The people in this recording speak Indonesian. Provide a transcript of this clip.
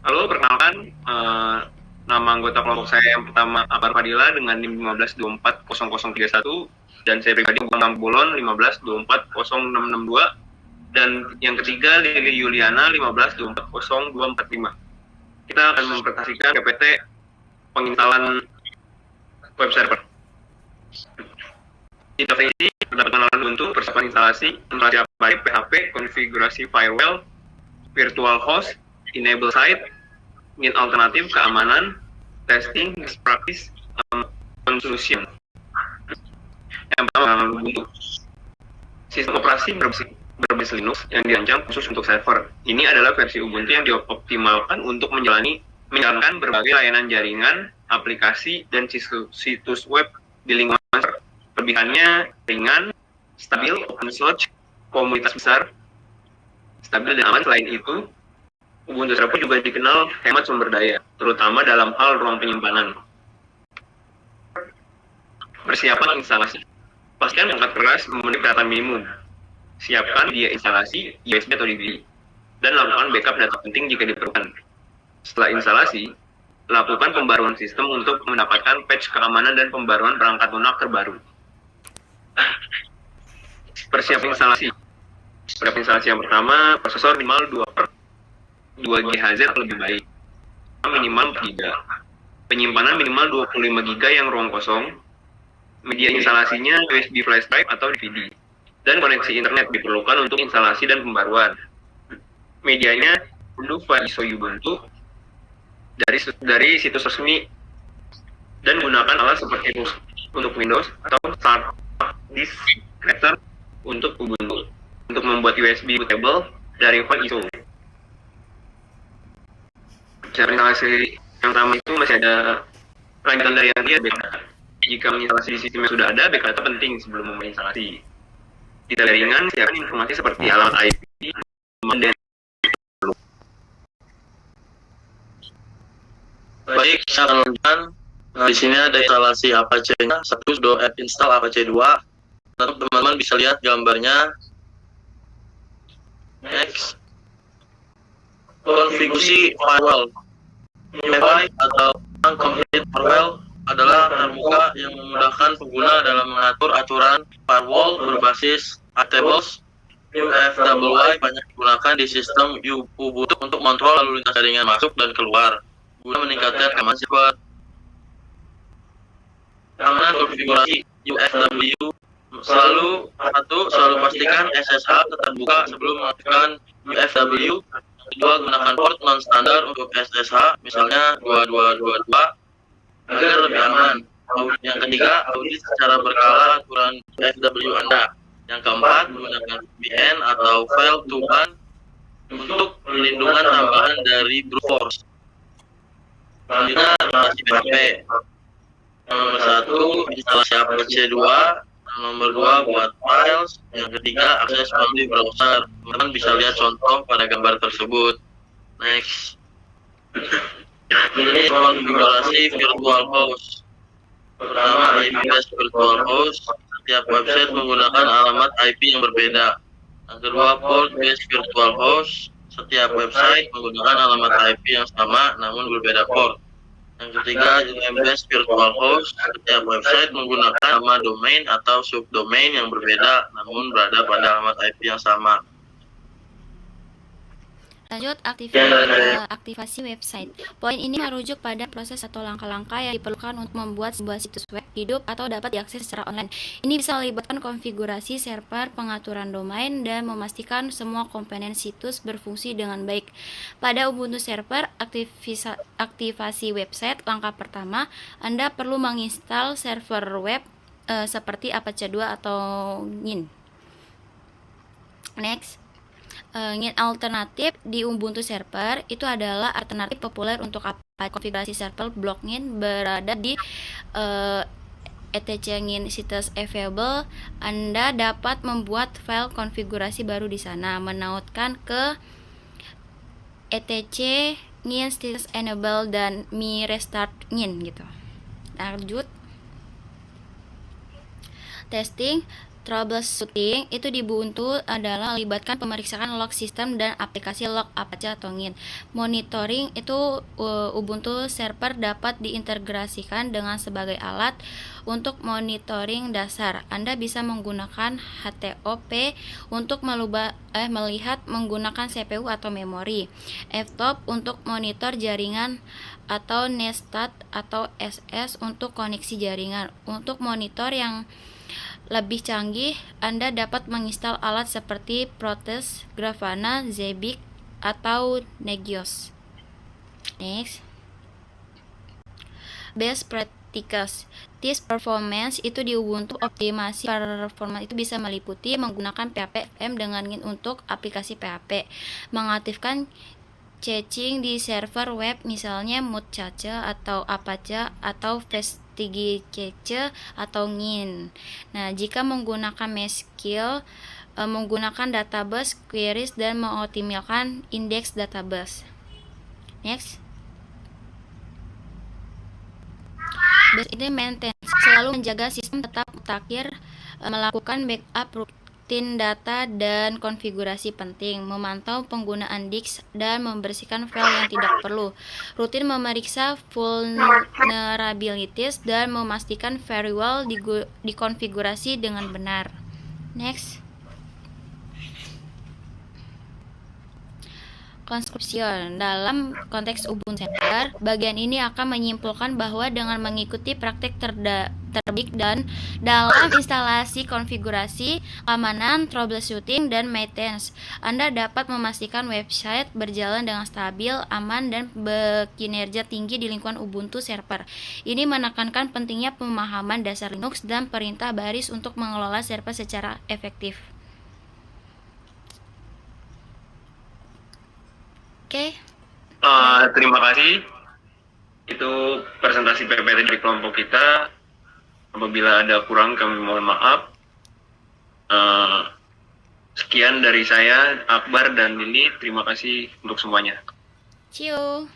Halo, perkenalkan, nama anggota kelompok saya yang pertama Akbar Fadila dengan NIM 15240031 dan saya pribadi Bang Bulon 15240662 dan yang ketiga Lili Yuliana 15240245. Kita akan mempresentasikan PPT penginstalan web server. Interface terdapat pengenalan Ubuntu, persiapan instalasi API, PHP, konfigurasi firewall, virtual host, enable site, ingin alternatif, keamanan, testing, best practice, solution. Yang pertama, Ubuntu. Sistem operasi berbasis Linux yang dirancang khusus untuk server. Ini adalah versi Ubuntu yang dioptimalkan untuk menjalankan berbagai layanan jaringan, aplikasi, dan situs web di lingkungan server. Kelebihannya ringan, stabil, open source, komunitas besar, stabil dan aman. Selain itu, Ubuntu Server juga dikenal hemat sumber daya, terutama dalam hal ruang penyimpanan. Persiapan instalasi. Pastikan perangkat keras memenuhi persyaratan minimum. Siapkan media instalasi, USB atau DVD, dan lakukan backup data penting jika diperlukan. Setelah instalasi, lakukan pembaruan sistem untuk mendapatkan patch keamanan dan pembaruan perangkat lunak terbaru. Persiapan instalasi. Persiapan instalasi yang pertama, prosesor minimal 2 GHz atau lebih baik. Minimal 4 GB. Penyimpanan minimal 25 GB yang ruang kosong. Media instalasinya USB flash drive atau DVD. Dan koneksi internet diperlukan untuk instalasi dan pembaruan. Medianya unduh file ISO Ubuntu dari situs resmi dan gunakan alat seperti untuk Windows atau Start Disk Creator untuk Ubuntu untuk membuat USB bootable dari file ISO. Cara instalasi yang pertama itu masih ada lanjutan dari yang dia backup. Jika menginstalasi di sistem yang sudah ada, backup data penting sebelum memulai instalasi. Tidak ringan, siapkan informasi seperti alamat IP dan Baik, saya akan lanjutkan. Di sini ada instalasi Apache-nya, satu sudah app install Apache 2. Teman-teman bisa lihat gambarnya. Next. Konfigurasi firewall. MFI atau Complete Firewall adalah terbuka yang memudahkan pengguna dalam mengatur aturan firewall berbasis tables. UFWI banyak digunakan di sistem Ubuntu untuk kontrol lalu lintas jaringan masuk dan keluar guna meningkatkan keamanan server. Keamanan konfigurasi UFW selalu pastikan SSH tetap buka sebelum mengaktifkan UFW. Kedua, gunakan port non standar untuk SSH, misalnya 2222 agar lebih aman. Yang ketiga, audit secara berkala aturan UFW Anda. Yang keempat, menggunakan VPN atau file to ban untuk perlindungan tambahan dari brute force. Selanjutnya, instalasi PHP. Nomor 1, instalasi Apache 2. Nomor 2, buat files. Yang ketiga, akses melalui browser. Teman-teman bisa lihat contoh pada gambar tersebut. Next. Ini konfigurasi virtual host. Pertama, IP-based virtual host. Setiap website menggunakan alamat IP yang berbeda. Yang kedua, port-based virtual host. Setiap website menggunakan alamat IP yang sama namun berbeda port. Yang ketiga, UM-based virtual host. Setiap website menggunakan nama domain atau subdomain yang berbeda namun berada pada alamat IP yang sama. Lanjut, aktivasi website. Poin ini merujuk pada proses atau langkah-langkah yang diperlukan untuk membuat sebuah situs web hidup atau dapat diakses secara online. Ini bisa melibatkan konfigurasi server, pengaturan domain, dan memastikan semua komponen situs berfungsi dengan baik. Pada Ubuntu Server, aktivasi website, langkah pertama, Anda perlu menginstal server web seperti Apache 2 atau NIN. Next. NIN alternatif di Ubuntu Server itu adalah alternatif populer untuk konfigurasi server blok NIN berada di etc NIN status available. Anda dapat membuat file konfigurasi baru di sana, menautkan ke etc NIN status enable dan mi restart NIN gitu. Lanjut. Testing. Troubleshooting itu di Ubuntu adalah melibatkan pemeriksaan log sistem dan aplikasi log Apache atau Gin. Monitoring itu Ubuntu server dapat diintegrasikan dengan sebagai alat untuk monitoring dasar. Anda bisa menggunakan HTOP untuk melihat menggunakan CPU atau memori. Ftop untuk monitor jaringan atau Netstat atau SS untuk koneksi jaringan. Untuk monitor yang lebih canggih, Anda dapat menginstal alat seperti Proteus, Grafana, Zabbix, atau Negios. Next. Best practices. This performance itu di Ubuntu optimasi performa itu bisa meliputi menggunakan PHP FM dengan Gin untuk aplikasi PHP, mengaktifkan caching di server web misalnya Mudcache atau Apache atau FastDigCache atau Gin. Nah, jika menggunakan MySQL, menggunakan database queries dan mengoptimalkan indeks database. Next. Best ini maintenance, selalu menjaga sistem tetap mutakhir, melakukan backup rutin data dan konfigurasi penting, memantau penggunaan disk dan membersihkan file yang tidak perlu, rutin memeriksa vulnerabilities dan memastikan firewall dikonfigurasi dengan benar. Next. Conscription. Dalam konteks Ubuntu Center, bagian ini akan menyimpulkan bahwa dengan mengikuti praktek terbaik dan dalam instalasi konfigurasi, keamanan, troubleshooting, dan maintenance, Anda dapat memastikan website berjalan dengan stabil, aman, dan berkinerja tinggi di lingkungan Ubuntu server. Ini menekankan pentingnya pemahaman dasar Linux dan perintah baris untuk mengelola server secara efektif. Oke. Terima kasih. Itu presentasi PPT dari kelompok kita. Apabila ada kurang, kami mohon maaf. Sekian dari saya, Akbar dan Nindi. Terima kasih untuk semuanya. Ciao.